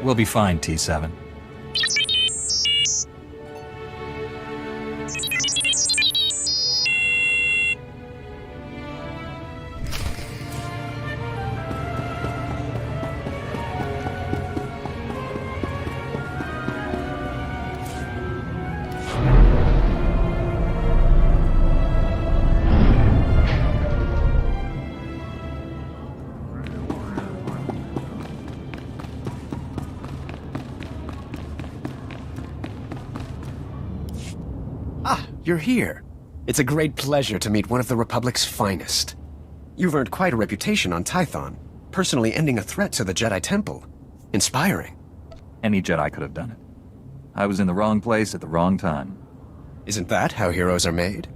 We'll be fine, T7. You're here. It's a great pleasure to meet one of the Republic's finest. You've earned quite a reputation on Tython, personally ending a threat to the Jedi Temple. Inspiring. Any Jedi could have done it. I was in the wrong place at the wrong time. Isn't that how heroes are made?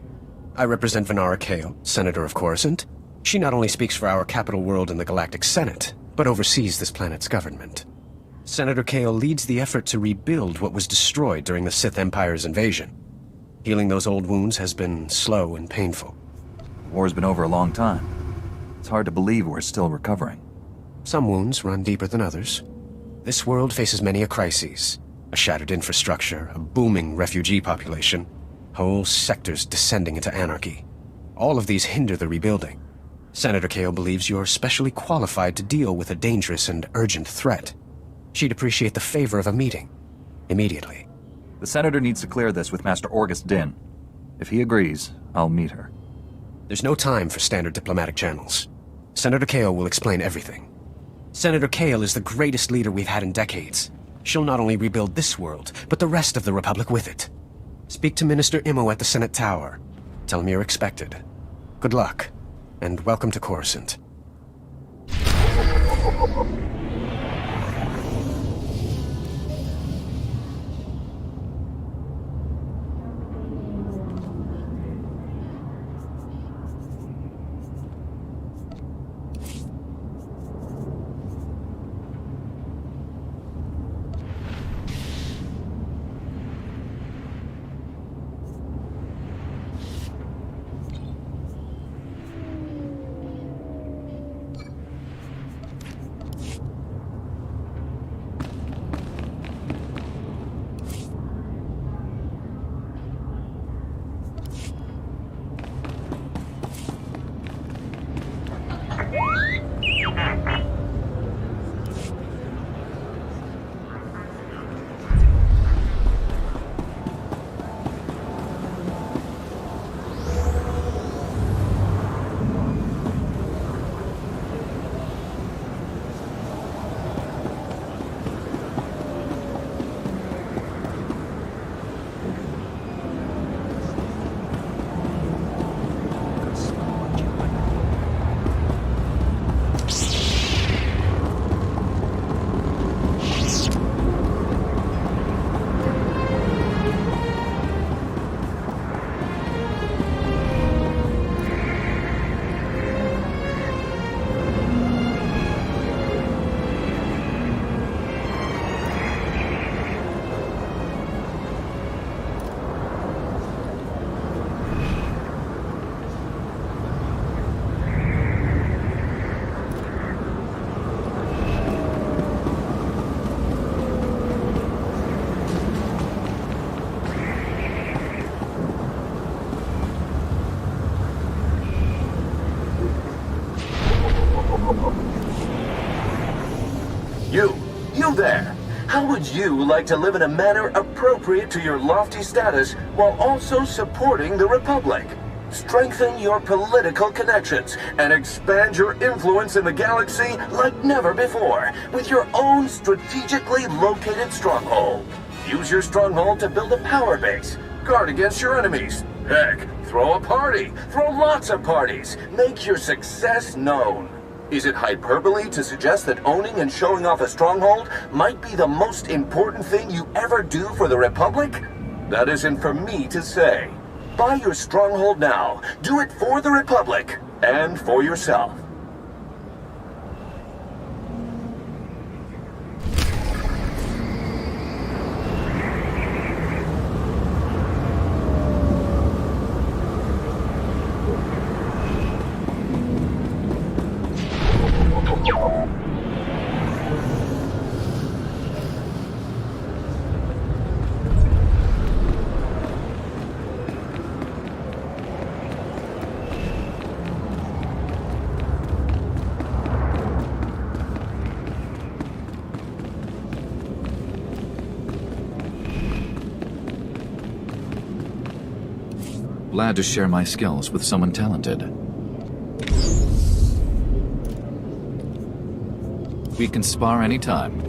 I represent Venara Kale, Senator of Coruscant. She not only speaks for our capital world in the Galactic Senate, but oversees this planet's government. Senator Kale leads the effort to rebuild what was destroyed during the Sith Empire's invasion. Healing those old wounds has been slow and painful. War's been over a long time. It's hard to believe we're still recovering. Some wounds run deeper than others. This world faces many a crisis. A shattered infrastructure, a booming refugee population, whole sectors descending into anarchy. All of these hinder the rebuilding. Senator Kale believes you're specially qualified to deal with a dangerous and urgent threat. She'd appreciate the favor of a meeting. Immediately. The Senator needs to clear this with Master Orgus Din. If he agrees, I'll meet her. There's no time for standard diplomatic channels. Senator Kale will explain everything. Senator Kale is the greatest leader we've had in decades. She'll not only rebuild this world, but the rest of the Republic with it. Speak to Minister Immo at the Senate Tower. Tell him you're expected. Good luck, and welcome to Coruscant. You there! How would you like to live in a manner appropriate to your lofty status while also supporting the Republic? Strengthen your political connections and expand your influence in the galaxy like never before with your own strategically located stronghold. Use your stronghold to build a power base, guard against your enemies. Heck, throw a party, throw lots of parties. Make your success known. Is it hyperbole to suggest that owning and showing off a stronghold might be the most important thing you ever do for the Republic? That isn't for me to say. Buy your stronghold now. Do it for the Republic and for yourself. Glad to share my skills with someone talented. We can spar anytime.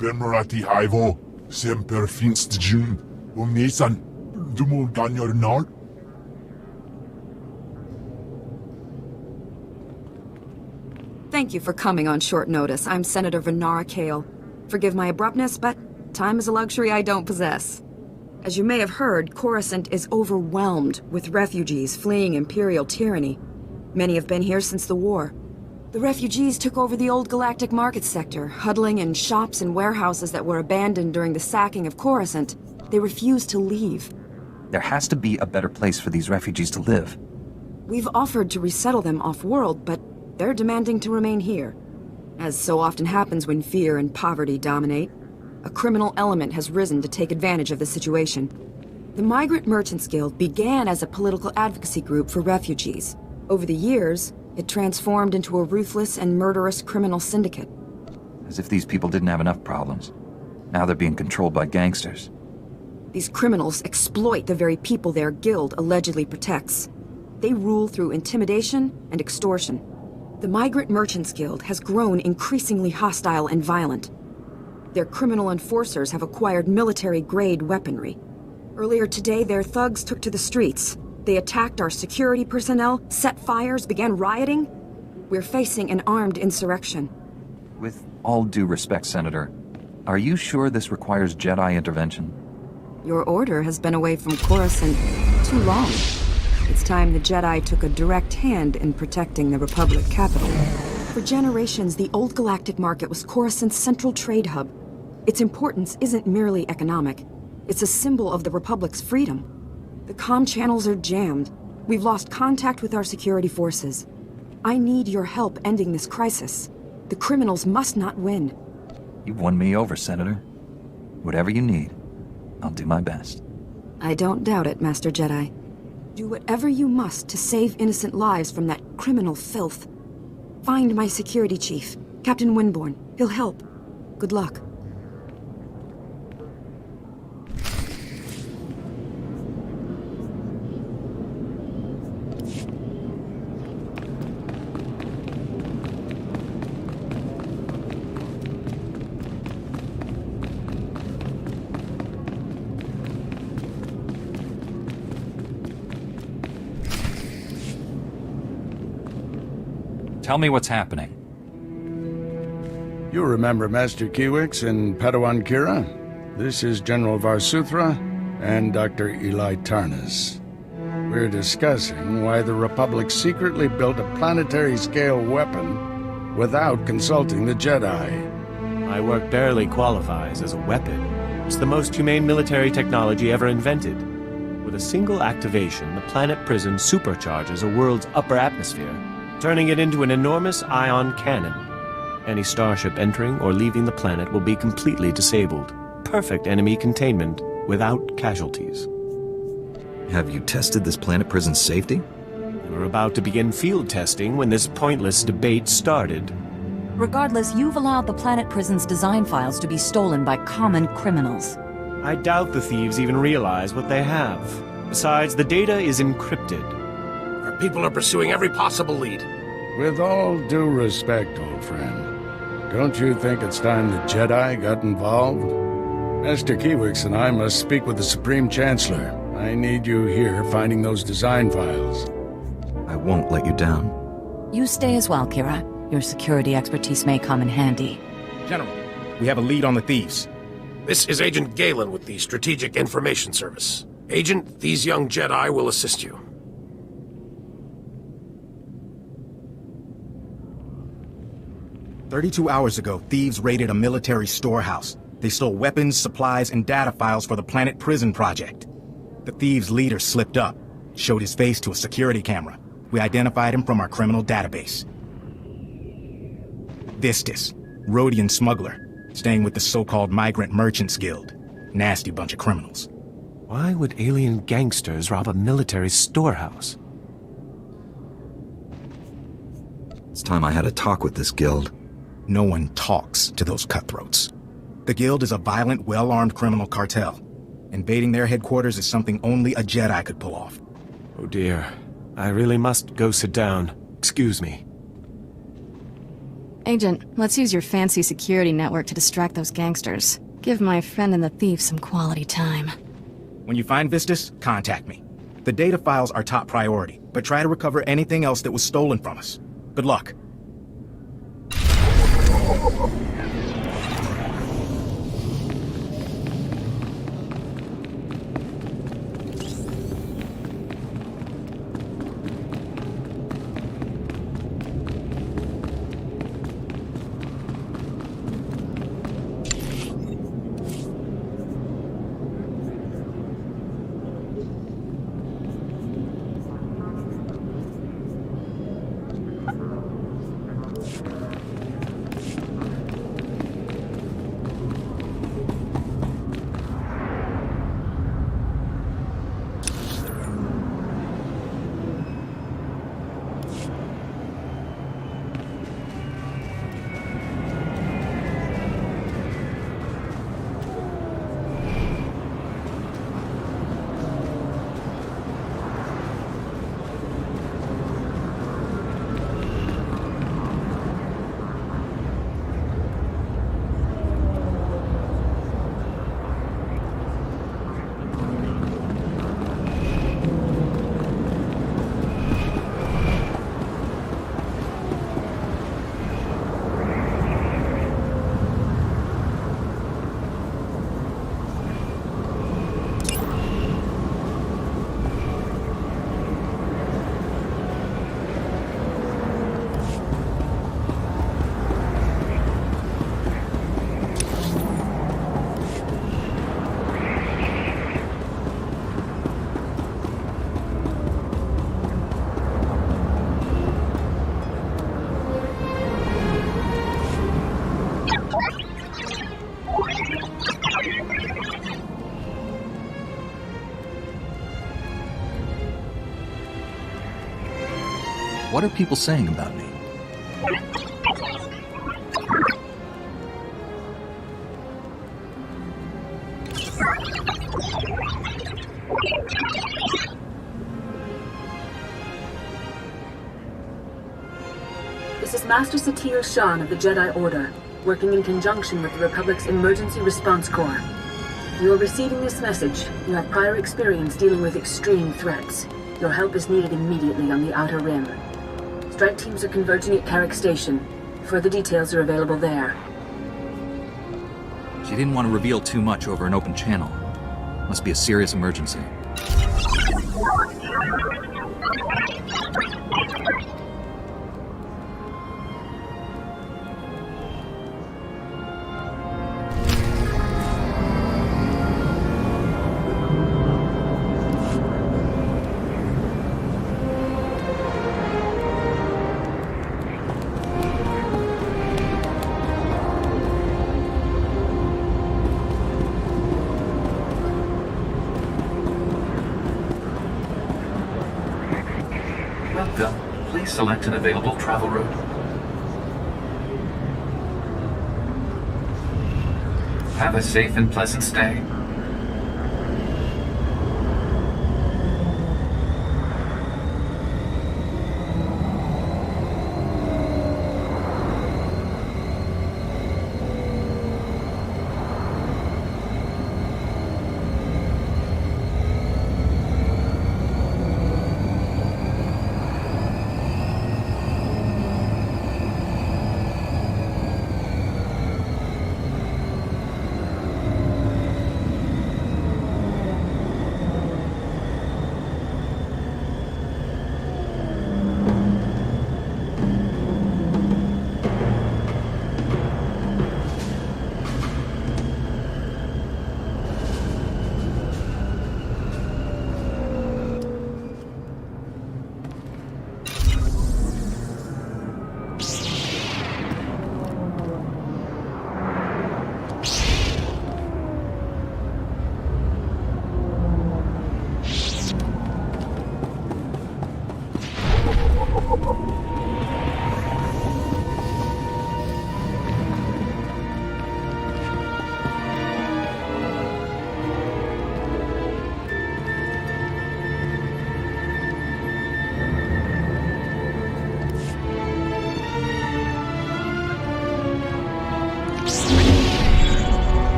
Bemerati Ivo, semper finst Jun, Nisan, Dumul Ganyor Nard. Thank you for coming on short notice. I'm Senator Venara Kale. Forgive my abruptness, but time is a luxury I don't possess. As you may have heard, Coruscant is overwhelmed with refugees fleeing Imperial tyranny. Many have been here since the war. The refugees took over the old galactic market sector, huddling in shops and warehouses that were abandoned during the sacking of Coruscant. They refused to leave. There has to be a better place for these refugees to live. We've offered to resettle them off-world, but they're demanding to remain here. As so often happens when fear and poverty dominate, a criminal element has risen to take advantage of the situation. The Migrant Merchants Guild began as a political advocacy group for refugees. Over the years, it transformed into a ruthless and murderous criminal syndicate. As if these people didn't have enough problems. Now they're being controlled by gangsters. These criminals exploit the very people their guild allegedly protects. They rule through intimidation and extortion. The Migrant Merchants Guild has grown increasingly hostile and violent. Their criminal enforcers have acquired military-grade weaponry. Earlier today, their thugs took to the streets. They attacked our security personnel, set fires, began rioting. We're facing an armed insurrection. With all due respect, Senator, are you sure this requires Jedi intervention? Your order has been away from Coruscant too long. It's time the Jedi took a direct hand in protecting the Republic capital. For generations, the old galactic market was Coruscant's central trade hub. Its importance isn't merely economic. It's a symbol of the Republic's freedom. The comm channels are jammed. We've lost contact with our security forces. I need your help ending this crisis. The criminals must not win. You've won me over, Senator. Whatever you need, I'll do my best. I don't doubt it, Master Jedi. Do whatever you must to save innocent lives from that criminal filth. Find my security chief, Captain Winborn. He'll help. Good luck. Tell me what's happening. You remember Master Kiwix and Padawan Kira? This is General Varsuthra and Dr. Eli Tarnas. We're discussing why the Republic secretly built a planetary-scale weapon without consulting the Jedi. My work barely qualifies as a weapon. It's the most humane military technology ever invented. With a single activation, the planet prison supercharges a world's upper atmosphere, turning it into an enormous ion cannon. Any starship entering or leaving the planet will be completely disabled. Perfect enemy containment without casualties. Have you tested this planet prison's safety? We were about to begin field testing when this pointless debate started. Regardless, you've allowed the planet prison's design files to be stolen by common criminals. I doubt the thieves even realize what they have. Besides, the data is encrypted. Our people are pursuing every possible lead. With all due respect, old friend, don't you think it's time the Jedi got involved? Master Kiwix and I must speak with the Supreme Chancellor. I need you here finding those design files. I won't let you down. You stay as well, Kira. Your security expertise may come in handy. General, we have a lead on the thieves. This is Agent Galen with the Strategic Information Service. Agent, these young Jedi will assist you. "32 hours ago, thieves raided a military storehouse. They stole weapons, supplies, and data files for the Planet Prison project. The thieves' leader slipped up, showed his face to a security camera. We identified him from our criminal database. Vistus, Rhodian smuggler, staying with the so-called Migrant Merchants Guild. Nasty bunch of criminals. Why would alien gangsters rob a military storehouse? It's time I had a talk with this guild. No one talks to those cutthroats. The Guild is a violent, well-armed criminal cartel. Invading their headquarters is something only a Jedi could pull off. Oh dear. I really must go sit down. Excuse me. Agent, let's use your fancy security network to distract those gangsters. Give my friend and the thief some quality time. When you find Vistus, contact me. The data files are top priority, but try to recover anything else that was stolen from us. Good luck. What are people saying about me? This is Master Satele Shan of the Jedi Order, working in conjunction with the Republic's Emergency Response Corps. You are receiving this message. You have prior experience dealing with extreme threats. Your help is needed immediately on the Outer Rim. Strike teams are converging at Carrick Station. Further details are available there. She didn't want to reveal too much over an open channel. Must be a serious emergency. Welcome. Please select an available travel route. Have a safe and pleasant stay.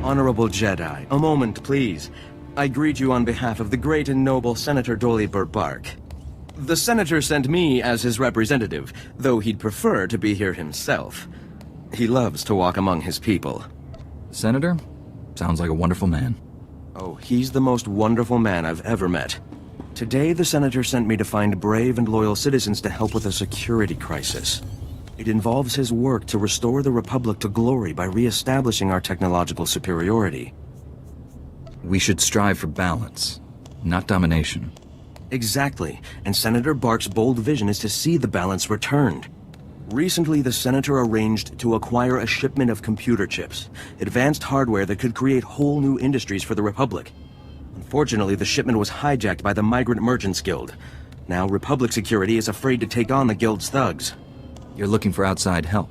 Honorable Jedi, a moment, please. I greet you on behalf of the great and noble Senator Dolly Burbark. The Senator sent me as his representative, though he'd prefer to be here himself. He loves to walk among his people. Senator? Sounds like a wonderful man. Oh, he's the most wonderful man I've ever met. Today, the Senator sent me to find brave and loyal citizens to help with a security crisis. It involves his work to restore the Republic to glory by re-establishing our technological superiority. We should strive for balance, not domination. Exactly, and Senator Bark's bold vision is to see the balance returned. Recently, the Senator arranged to acquire a shipment of computer chips, advanced hardware that could create whole new industries for the Republic. Unfortunately, the shipment was hijacked by the Migrant Merchants Guild. Now, Republic security is afraid to take on the Guild's thugs. You're looking for outside help.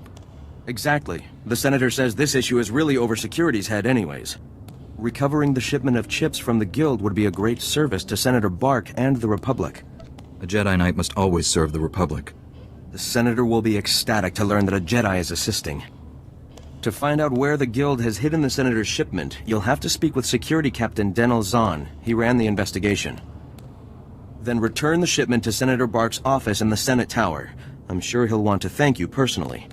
Exactly. The Senator says this issue is really over security's head anyways. Recovering the shipment of chips from the Guild would be a great service to Senator Bark and the Republic. A Jedi Knight must always serve the Republic. The Senator will be ecstatic to learn that a Jedi is assisting. To find out where the Guild has hidden the Senator's shipment, you'll have to speak with Security Captain Denel Zahn. He ran the investigation. Then return the shipment to Senator Bark's office in the Senate Tower. I'm sure he'll want to thank you personally.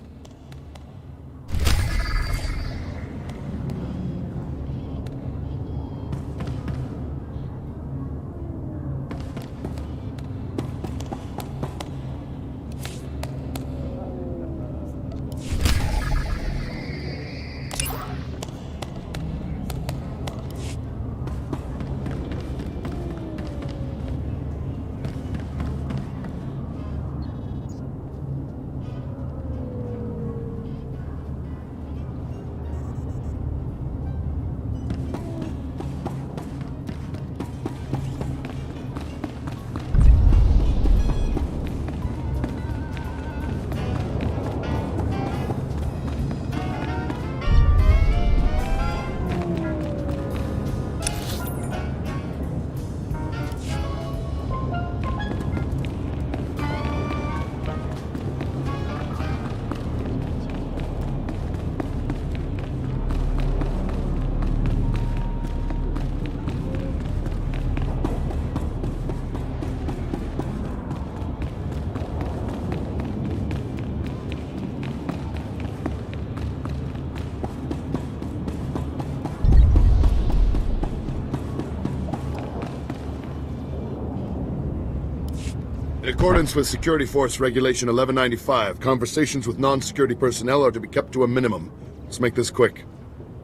In accordance with Security Force Regulation 1195, conversations with non-security personnel are to be kept to a minimum. Let's make this quick.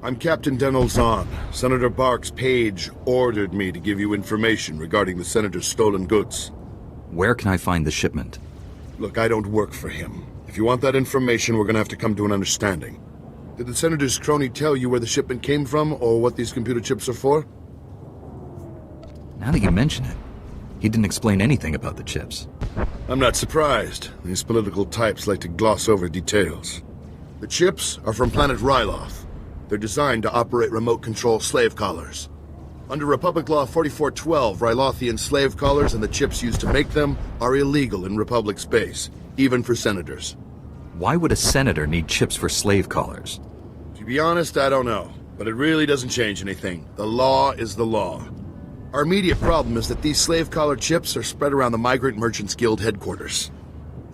I'm Captain Denel Zahn. Senator Bark's page ordered me to give you information regarding the Senator's stolen goods. Where can I find the shipment? Look, I don't work for him. If you want that information, we're gonna have to come to an understanding. Did the Senator's crony tell you where the shipment came from, or what these computer chips are for? Now that you mention it, he didn't explain anything about the chips. I'm not surprised. These political types like to gloss over details. The chips are from planet Ryloth. They're designed to operate remote control slave collars. Under Republic Law 4412, Rylothian slave collars and the chips used to make them are illegal in Republic space, even for senators. Why would a senator need chips for slave collars? To be honest, I don't know. But it really doesn't change anything. The law is the law. Our immediate problem is that these slave collar chips are spread around the Migrant Merchants Guild headquarters.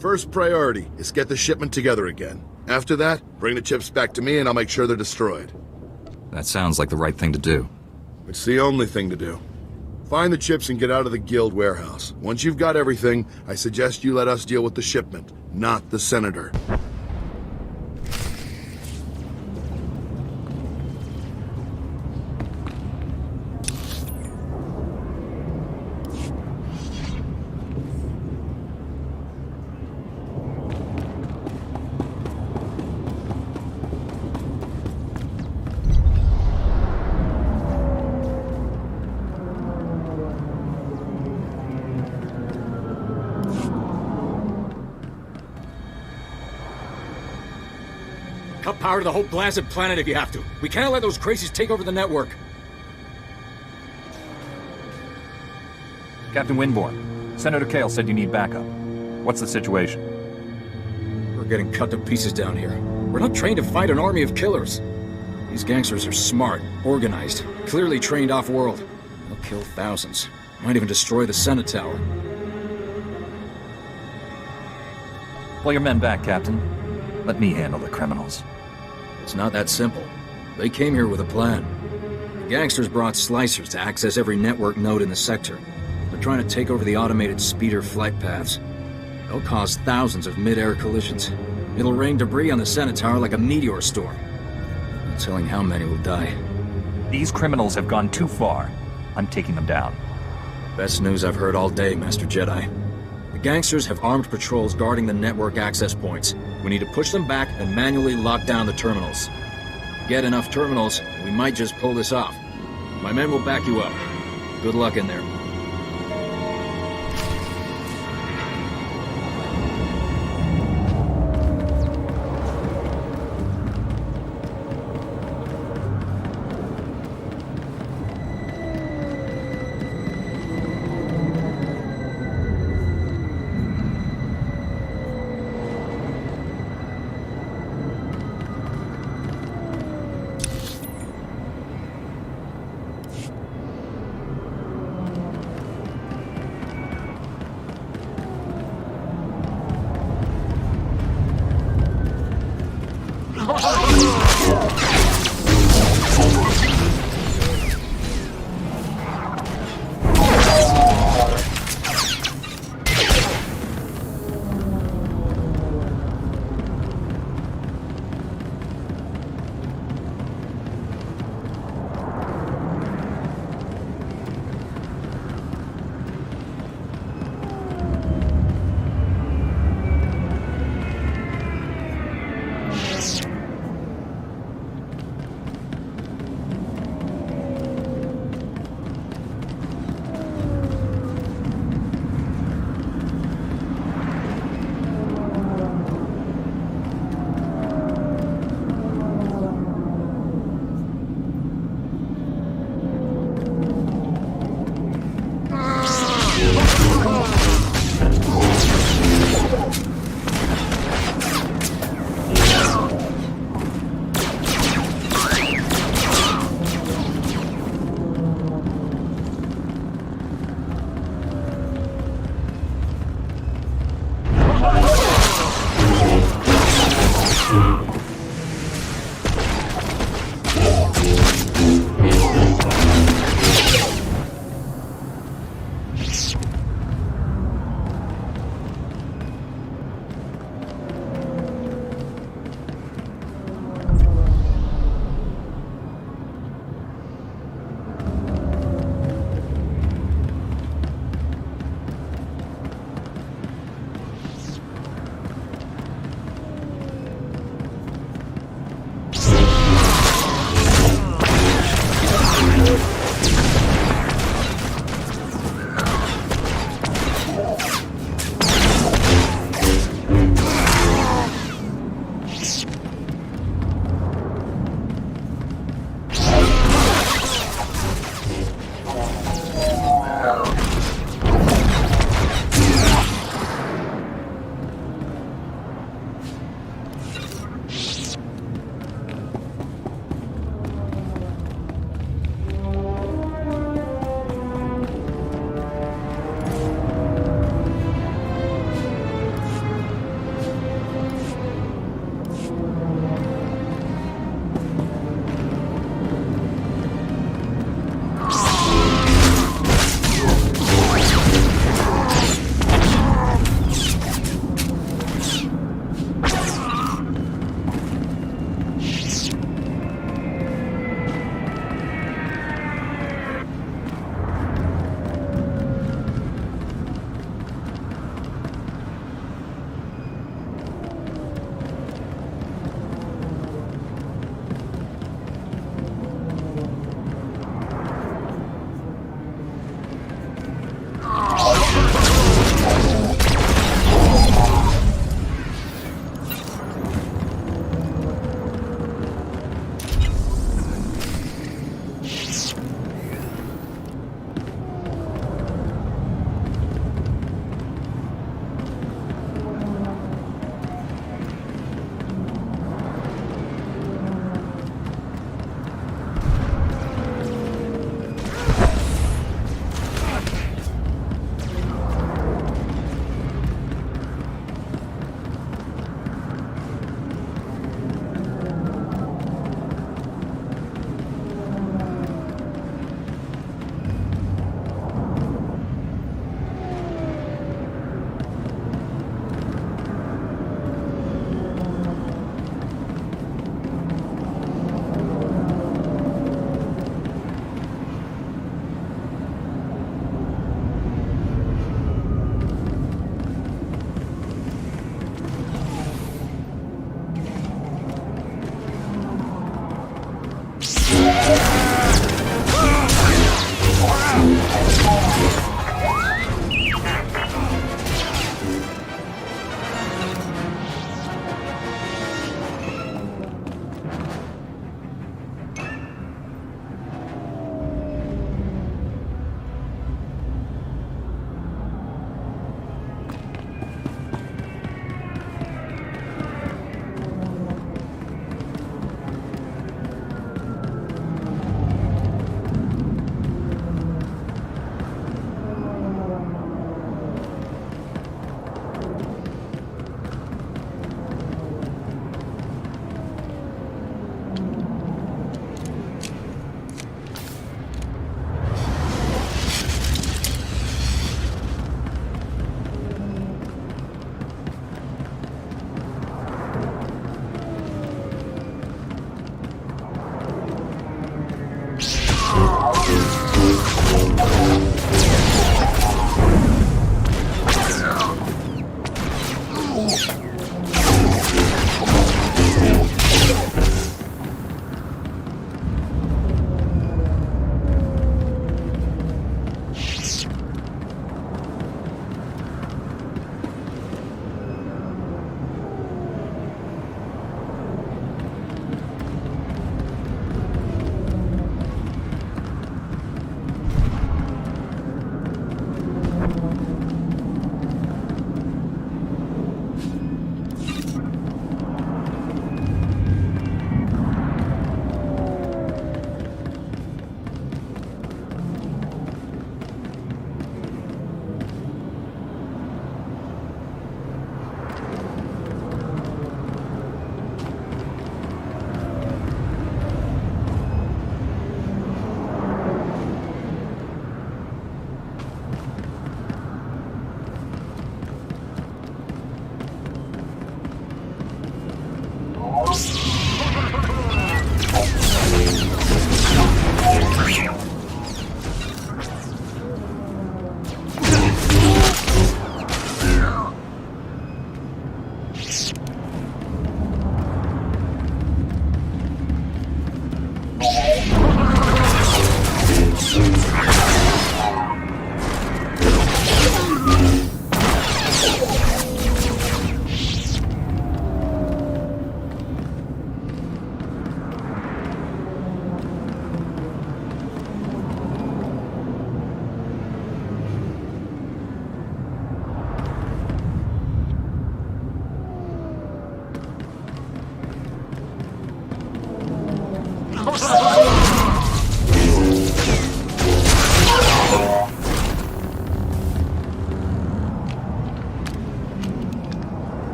First priority is get the shipment together again. After that, bring the chips back to me and I'll make sure they're destroyed. That sounds like the right thing to do. It's the only thing to do. Find the chips and get out of the guild warehouse. Once you've got everything, I suggest you let us deal with the shipment, not the senator. Cut power to the whole blasted planet if you have to. We can't let those crazies take over the network. Captain Winborn, Senator Kale said you need backup. What's the situation? We're getting cut to pieces down here. We're not trained to fight an army of killers. These gangsters are smart, organized, clearly trained off-world. They'll kill thousands. Might even destroy the Senate Tower. Pull your men back, Captain. Let me handle the criminals. It's not that simple. They came here with a plan. The gangsters brought slicers to access every network node in the sector. They're trying to take over the automated speeder flight paths. They'll cause thousands of mid-air collisions. It'll rain debris on the Senate Tower like a meteor storm. No telling how many will die. These criminals have gone too far. I'm taking them down. Best news I've heard all day, Master Jedi. The gangsters have armed patrols guarding the network access points. We need to push them back and manually lock down the terminals. Get enough terminals, we might just pull this off. My men will back you up. Good luck in there.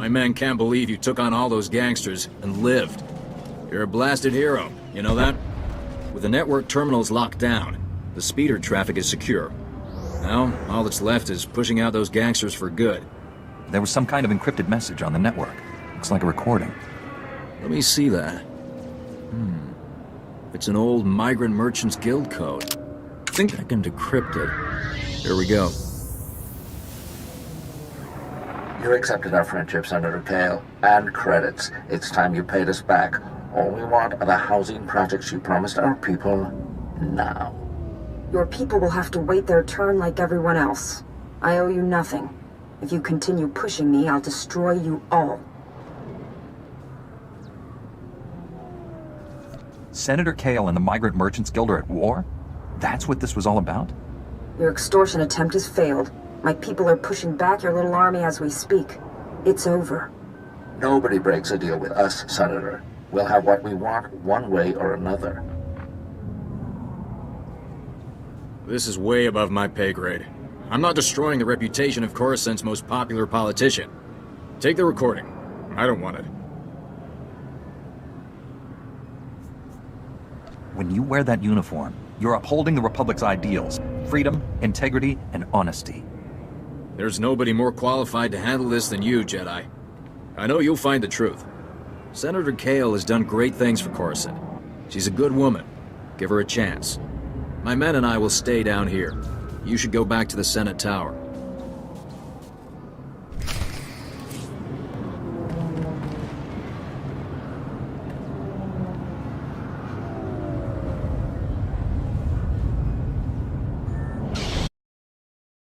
My men can't believe you took on all those gangsters and lived. You're a blasted hero, you know that? With the network terminals locked down, the speeder traffic is secure. Now, all that's left is pushing out those gangsters for good. There was some kind of encrypted message on the network. Looks like a recording. Let me see that. It's an old Migrant Merchants Guild code. I think I can decrypt it. Here we go. You accepted our friendship, Senator Kale, and credits. It's time you paid us back. All we want are the housing projects you promised our people now. Your people will have to wait their turn like everyone else. I owe you nothing. If you continue pushing me, I'll destroy you all. Senator Kale and the Migrant Merchants Guild are at war? That's what this was all about? Your extortion attempt has failed. My people are pushing back your little army as we speak. It's over. Nobody breaks a deal with us, Senator. We'll have what we want one way or another. This is way above my pay grade. I'm not destroying the reputation of Coruscant's most popular politician. Take the recording. I don't want it. When you wear that uniform, you're upholding the Republic's ideals. Freedom, integrity, and honesty. There's nobody more qualified to handle this than you, Jedi. I know you'll find the truth. Senator Kale has done great things for Coruscant. She's a good woman. Give her a chance. My men and I will stay down here. You should go back to the Senate Tower.